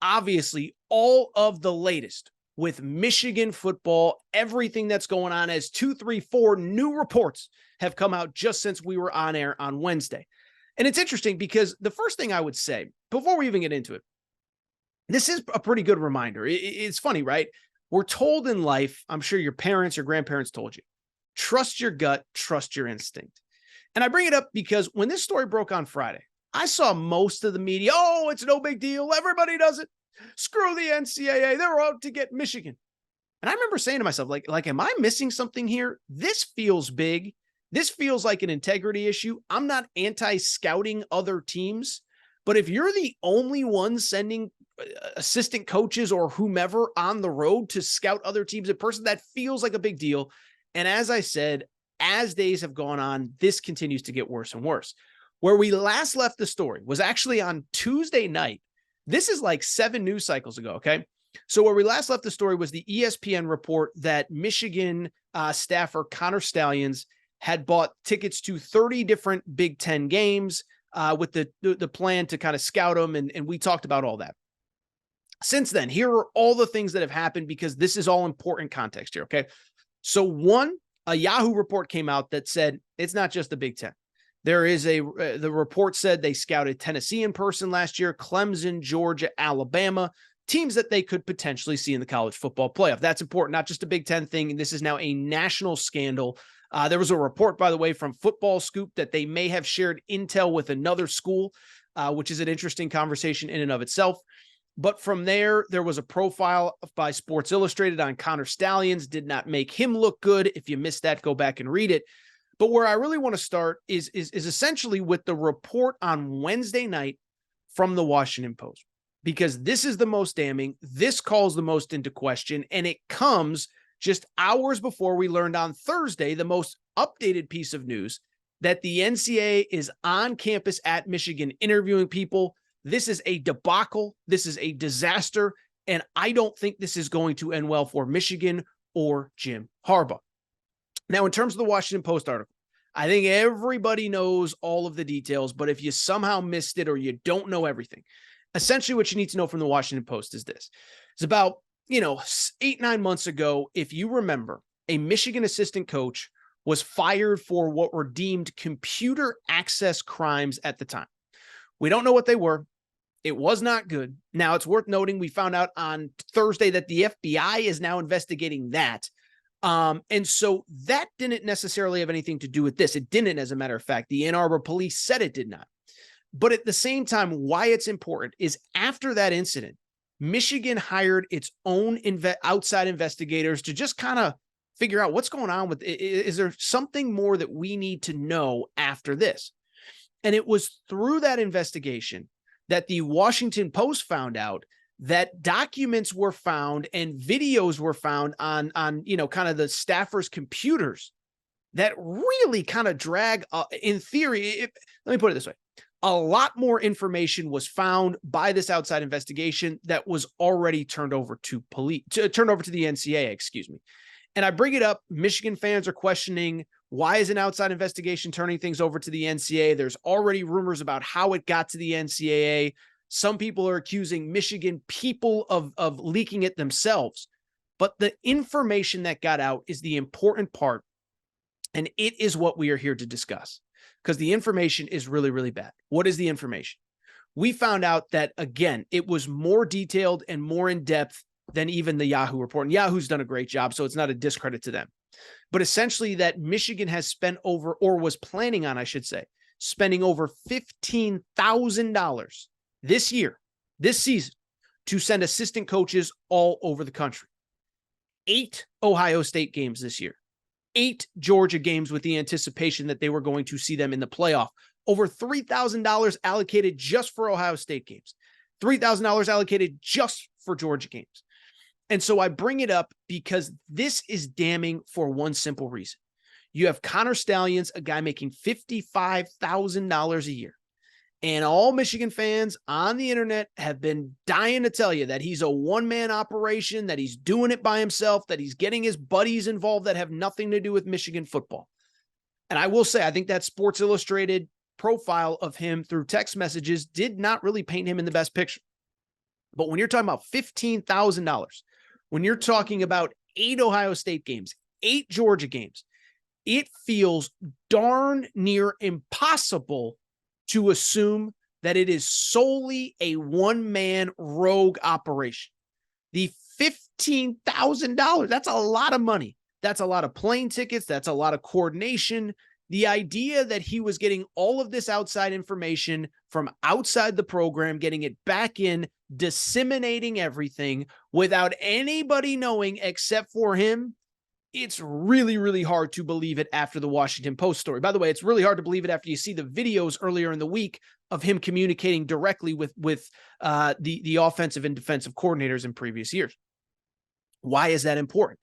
obviously all of the latest with Michigan football, everything that's going on, as 2, 3, 4 new reports have come out just since we were on air on Wednesday. And it's interesting because the first thing I would say before we even get into it, this is a pretty good reminder. It's funny, right? We're told in life, I'm sure your parents or grandparents told you, trust your gut, trust your instinct. And I bring it up because when this story broke on Friday, I saw most of the media, oh, it's no big deal. Everybody does it. Screw the NCAA. They're out to get Michigan. And I remember saying to myself, like, am I missing something here? This feels big. This feels like an integrity issue. I'm not anti-scouting other teams, but if you're the only one sending assistant coaches or whomever on the road to scout other teams in person, that feels like a big deal. And as I said, as days have gone on, this continues to get worse and worse. Where we last left the story was actually on Tuesday night. This is like 7 news cycles ago, okay? So where we last left the story was the ESPN report that Michigan staffer Connor Stalions had bought tickets to 30 different Big Ten games with the plan to kind of scout them, and we talked about all that. Since then, here are all the things that have happened because this is all important context here, okay? So one, a Yahoo report came out that said it's not just the Big Ten. There is the report said they scouted Tennessee in person last year, Clemson, Georgia, Alabama, teams that they could potentially see in the college football playoff. That's important, not just a Big Ten thing. And this is now a national scandal. There was a report, by the way, from Football Scoop that they may have shared intel with another school, which is an interesting conversation in and of itself. But from there was a profile by Sports Illustrated on Connor Stalions. Did not make him look good. If you missed that, go back and read it. But where I really want to start is essentially with the report on Wednesday night from the Washington Post, because this is the most damning. This calls the most into question, and it comes just hours before we learned on Thursday the most updated piece of news that the NCAA is on campus at Michigan interviewing people. This is a debacle. This is a disaster, and I don't think this is going to end well for Michigan or Jim Harbaugh. Now, in terms of the Washington Post article, I think everybody knows all of the details, but if you somehow missed it or you don't know everything, essentially what you need to know from the Washington Post is this. It's about, 8-9 months ago, if you remember, a Michigan assistant coach was fired for what were deemed computer access crimes at the time. We don't know what they were. It was not good. Now, it's worth noting we found out on Thursday that the FBI is now investigating that. And so that didn't necessarily have anything to do with this. It didn't, as a matter of fact. The Ann Arbor police said it did not. But at the same time, why it's important is after that incident, Michigan hired its own outside investigators to just kind of figure out what's going on with it. Is there something more that we need to know after this? And it was through that investigation that the Washington Post found out that documents were found and videos were found on kind of the staffers' computers that really kind of drag, in theory, let me put it this way. A lot more information was found by this outside investigation that was already turned over to the NCAA, excuse me. And I bring it up, Michigan fans are questioning, why is an outside investigation turning things over to the NCAA? There's already rumors about how it got to the NCAA. Some people are accusing Michigan people of leaking it themselves. But the information that got out is the important part, and it is what we are here to discuss, because the information is really, really bad. What is the information? We found out that, again, it was more detailed and more in-depth than even the Yahoo report. And Yahoo's done a great job, so it's not a discredit to them. But essentially that Michigan has spent over, or was planning on, I should say, spending over $15,000 this season, to send assistant coaches all over the country. 8 Ohio State games this year. 8 Georgia games with the anticipation that they were going to see them in the playoff. Over $3,000 allocated just for Ohio State games. $3,000 allocated just for Georgia games. And so I bring it up because this is damning for one simple reason. You have Connor Stalions, a guy making $55,000 a year. And all Michigan fans on the internet have been dying to tell you that he's a one-man operation, that he's doing it by himself, that he's getting his buddies involved that have nothing to do with Michigan football. And I will say, I think that Sports Illustrated profile of him through text messages did not really paint him in the best picture. But when you're talking about $15,000, when you're talking about 8 Ohio State games, 8 Georgia games, it feels darn near impossible to assume that it is solely a one-man rogue operation. The $15,000, that's a lot of money. That's a lot of plane tickets. That's a lot of coordination. The idea that he was getting all of this outside information from outside the program, getting it back in, disseminating everything without anybody knowing except for him, it's really, really hard to believe it after the Washington Post story. By the way, it's really hard to believe it after you see the videos earlier in the week of him communicating directly with the offensive and defensive coordinators in previous years. Why is that important?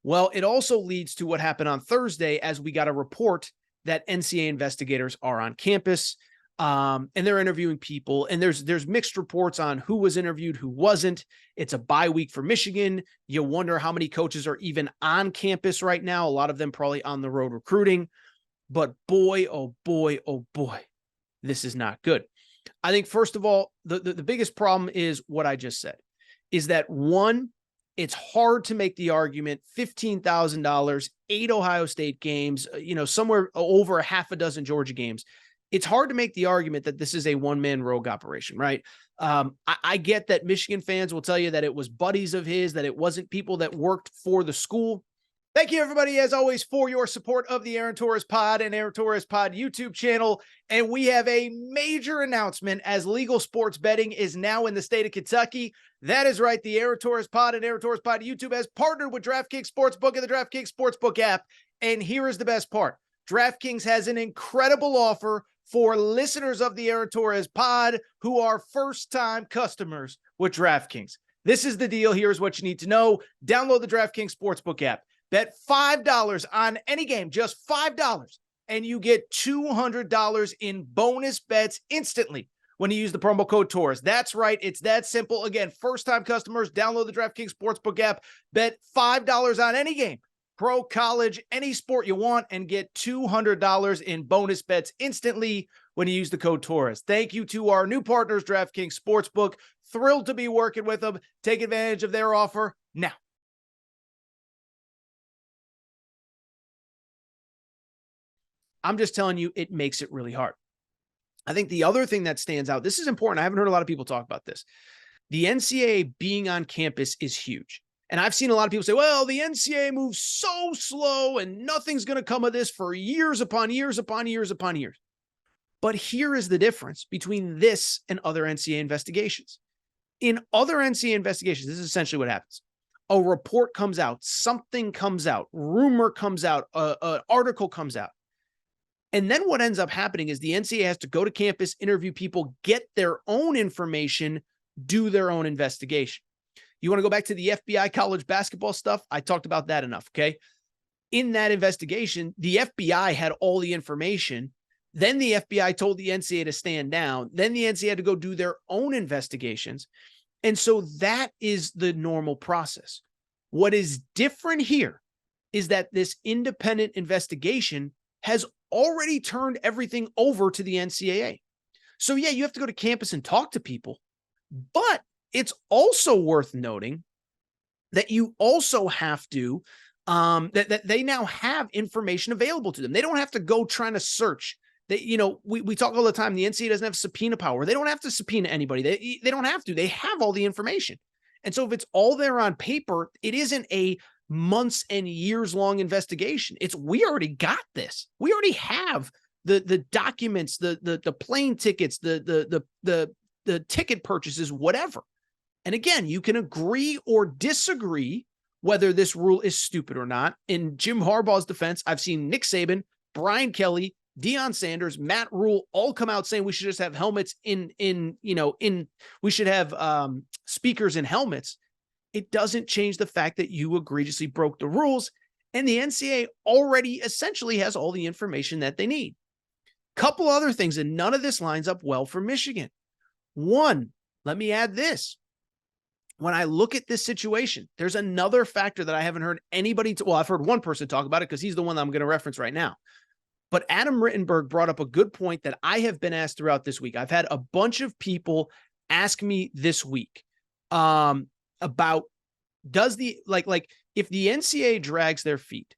Well, it also leads to what happened on Thursday, as we got a report that NCAA investigators are on campus, and they're interviewing people, and there's mixed reports on who was interviewed, who wasn't. It's a bye week for Michigan. You wonder how many coaches are even on campus right now. A lot of them probably on the road recruiting. But boy, oh boy, oh boy, this is not good. I think, first of all, the biggest problem is what I just said, is that, one, it's hard to make the argument, $15,000, 8 Ohio State games, somewhere over a half a dozen Georgia games. It's hard to make the argument that this is a one-man rogue operation, right? I get that Michigan fans will tell you that it was buddies of his, that it wasn't people that worked for the school. Thank you, everybody, as always, for your support of the Aaron Torres Pod and Aaron Torres Pod YouTube channel. And we have a major announcement, as legal sports betting is now in the state of Kentucky. That is right. The Aaron Torres Pod and Aaron Torres Pod YouTube has partnered with DraftKings Sportsbook and the DraftKings Sportsbook app. And here is the best part. DraftKings has an incredible offer for listeners of the Aaron Torres Pod who are first-time customers with DraftKings. This is the deal. Here's what you need to know. Download the DraftKings Sportsbook app. Bet $5 on any game, just $5, and you get $200 in bonus bets instantly when you use the promo code Torres. That's right. It's that simple. Again, first-time customers, download the DraftKings Sportsbook app, bet $5 on any game, pro, college, any sport you want, and get $200 in bonus bets instantly when you use the code Torres. Thank you to our new partners, DraftKings Sportsbook. Thrilled to be working with them. Take advantage of their offer now. I'm just telling you, it makes it really hard. I think the other thing that stands out, this is important. I haven't heard a lot of people talk about this. The NCAA being on campus is huge. And I've seen a lot of people say, well, the NCAA moves so slow and nothing's going to come of this for years upon years upon years upon years. But here is the difference between this and other NCAA investigations. In other NCAA investigations, this is essentially what happens. A report comes out, something comes out, rumor comes out, an article comes out. And then what ends up happening is the NCAA has to go to campus, interview people, get their own information, do their own investigation. You want to go back to the FBI college basketball stuff? I talked about that enough, okay? In that investigation, the FBI had all the information. Then the FBI told the NCAA to stand down. Then the NCAA had to go do their own investigations. And so that is the normal process. What is different here is that this independent investigation has already turned everything over to the NCAA. So yeah, you have to go to campus and talk to people, but it's also worth noting that you also have to, that they now have information available to them. They don't have to go trying to search. We talk all the time, the NCAA doesn't have subpoena power. They don't have to subpoena anybody. They don't have to. They have all the information. And so if it's all there on paper, it isn't a months and years long investigation. We already got this. We already have the documents, the plane tickets, the ticket purchases, whatever. And again, you can agree or disagree whether this rule is stupid or not. In Jim Harbaugh's defense, I've seen Nick Saban, Brian Kelly, Deion Sanders, Matt Rule all come out saying we should just have helmets we should have speakers in helmets. It doesn't change the fact that you egregiously broke the rules, and the NCAA already essentially has all the information that they need. Couple other things, and none of this lines up well for Michigan. One, let me add this. When I look at this situation, there's another factor that I haven't heard anybody, I've heard one person talk about it because he's the one that I'm going to reference right now. But Adam Rittenberg brought up a good point that I have been asked throughout this week. I've had a bunch of people ask me this week. about does the like if the NCAA drags their feet,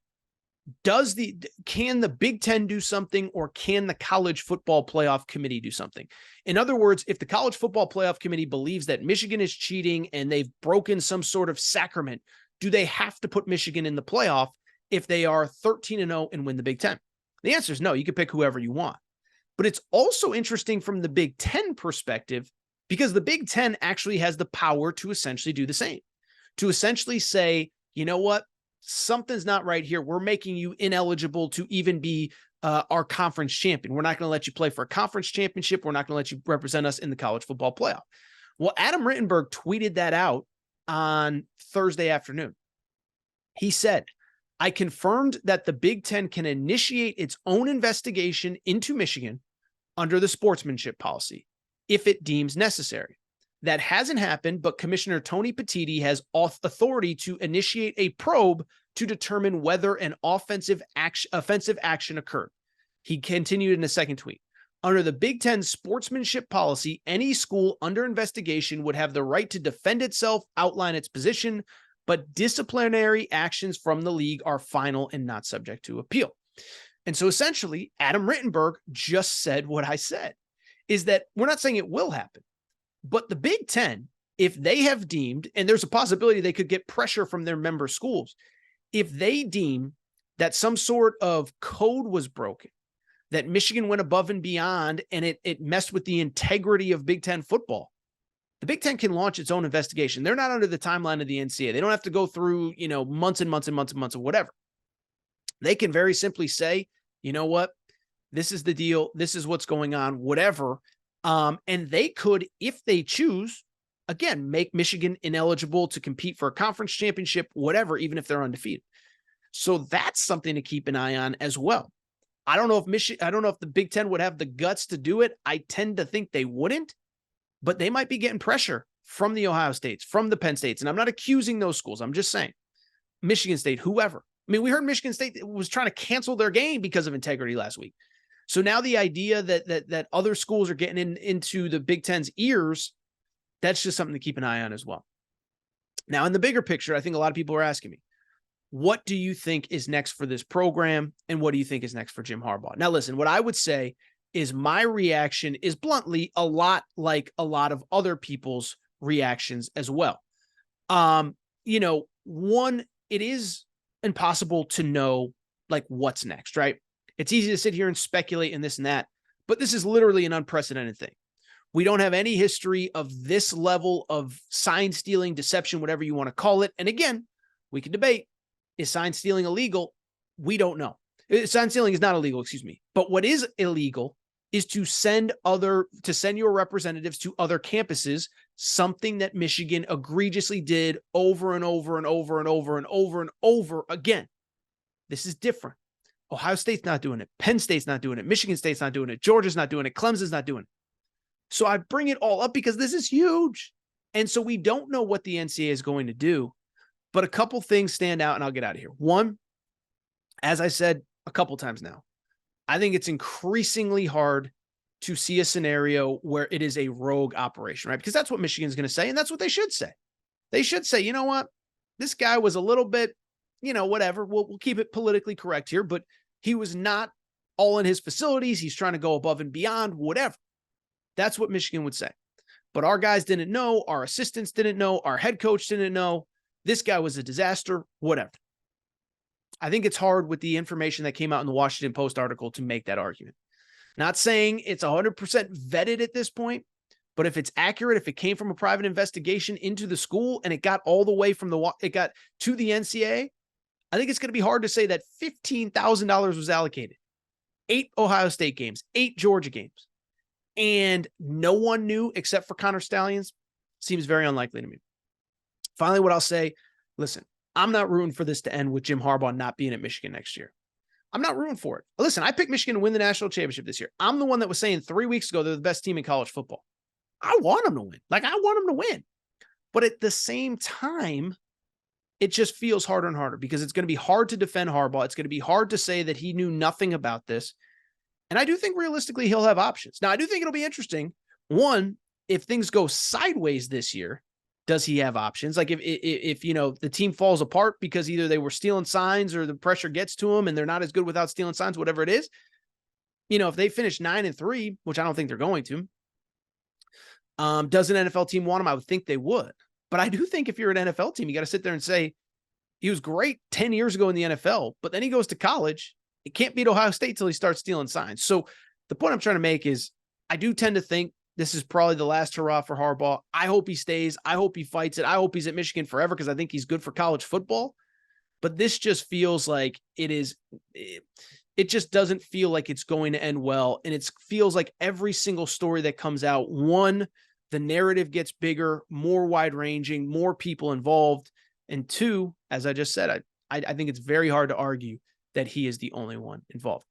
can the Big Ten do something, or can the College Football Playoff Committee do something? In other words, if the College Football Playoff Committee believes that Michigan is cheating and they've broken some sort of sacrament, do they have to put Michigan in the playoff if they are 13-0 and win the Big Ten? The answer is no. You can pick whoever you want. But it's also interesting from the Big Ten perspective, because the Big Ten actually has the power to essentially do the same, to essentially say, you know what? Something's not right here. We're making you ineligible to even be our conference champion. We're not going to let you play for a conference championship. We're not going to let you represent us in the college football playoff. Well, Adam Rittenberg tweeted that out on Thursday afternoon. He said, I confirmed that the Big Ten can initiate its own investigation into Michigan under the sportsmanship policy if it deems necessary. That hasn't happened, but Commissioner Tony Petitti has authority to initiate a probe to determine whether an offensive action occurred. He continued in a second tweet. Under the Big Ten sportsmanship policy, any school under investigation would have the right to defend itself, outline its position, but disciplinary actions from the league are final and not subject to appeal. And so essentially, Adam Rittenberg just said what I said, is that we're not saying it will happen. But the Big Ten, if they have deemed, and there's a possibility they could get pressure from their member schools, if they deem that some sort of code was broken, that Michigan went above and beyond, and it messed with the integrity of Big Ten football, the Big Ten can launch its own investigation. They're not under the timeline of the NCAA. They don't have to go through, months and months and months and months of whatever. They can very simply say, you know what? This is the deal. This is what's going on, whatever. And they could, if they choose, again, make Michigan ineligible to compete for a conference championship, whatever, even if they're undefeated. So that's something to keep an eye on as well. I don't know if the Big Ten would have the guts to do it. I tend to think they wouldn't, but they might be getting pressure from the Ohio States, from the Penn States. And I'm not accusing those schools. I'm just saying Michigan State, whoever. I mean, we heard Michigan State was trying to cancel their game because of integrity last week. So now the idea that other schools are getting into the Big Ten's ears, that's just something to keep an eye on as well. Now, in the bigger picture, I think a lot of people are asking me, what do you think is next for this program? And what do you think is next for Jim Harbaugh? Now, listen, what I would say is my reaction is bluntly a lot like a lot of other people's reactions as well. One, it is impossible to know like what's next, right? It's easy to sit here and speculate and this and that, but this is literally an unprecedented thing. We don't have any history of this level of sign stealing, deception, whatever you want to call it. And again, we can debate, is sign stealing illegal? We don't know. Sign stealing is not illegal, excuse me. But what is illegal is to send your representatives to other campuses, something that Michigan egregiously did over and over and over and over and over and over again. This is different. Ohio State's not doing it. Penn State's not doing it. Michigan State's not doing it. Georgia's not doing it. Clemson's not doing it. So I bring it all up because this is huge. And so we don't know what the NCAA is going to do, but a couple things stand out and I'll get out of here. One, as I said a couple times now, I think it's increasingly hard to see a scenario where it is a rogue operation, right? Because that's what Michigan's going to say. And that's what they should say. They should say, you know what? This guy was a little bit, whatever. We'll keep it politically correct here, but he was not all in his facilities. He's trying to go above and beyond, whatever. That's what Michigan would say. But our guys didn't know. Our assistants didn't know. Our head coach didn't know. This guy was a disaster, whatever. I think it's hard with the information that came out in the Washington Post article to make that argument. Not saying it's 100% vetted at this point, but if it's accurate, if it came from a private investigation into the school and it got all the way it got to the NCAA, I think it's going to be hard to say that $15,000 was allocated. 8 Ohio State games, 8 Georgia games, and no one knew except for Connor Stallions. Seems very unlikely to me. Finally, what I'll say, listen, I'm not rooting for this to end with Jim Harbaugh not being at Michigan next year. I'm not rooting for it. Listen, I picked Michigan to win the national championship this year. I'm the one that was saying 3 weeks ago they're the best team in college football. I want them to win. I want them to win. But at the same time, it just feels harder and harder because it's going to be hard to defend Harbaugh. It's going to be hard to say that he knew nothing about this. And I do think realistically he'll have options. Now, I do think it'll be interesting. One, if things go sideways this year, Does he have options? Like if the team falls apart because either they were stealing signs or the pressure gets to them and they're not as good without stealing signs, whatever it is, if they finish 9-3, which I don't think they're going to, does an NFL team want him? I would think they would. But I do think if you're an NFL team, you got to sit there and say, he was great 10 years ago in the NFL, but then he goes to college. He can't beat Ohio State till he starts stealing signs. So the point I'm trying to make is I do tend to think this is probably the last hurrah for Harbaugh. I hope he stays. I hope he fights it. I hope he's at Michigan forever because I think he's good for college football. But this just feels like it just doesn't feel like it's going to end well. And it feels like every single story that comes out, one, the narrative gets bigger, more wide-ranging, more people involved. And two, as I just said, I think it's very hard to argue that he is the only one involved.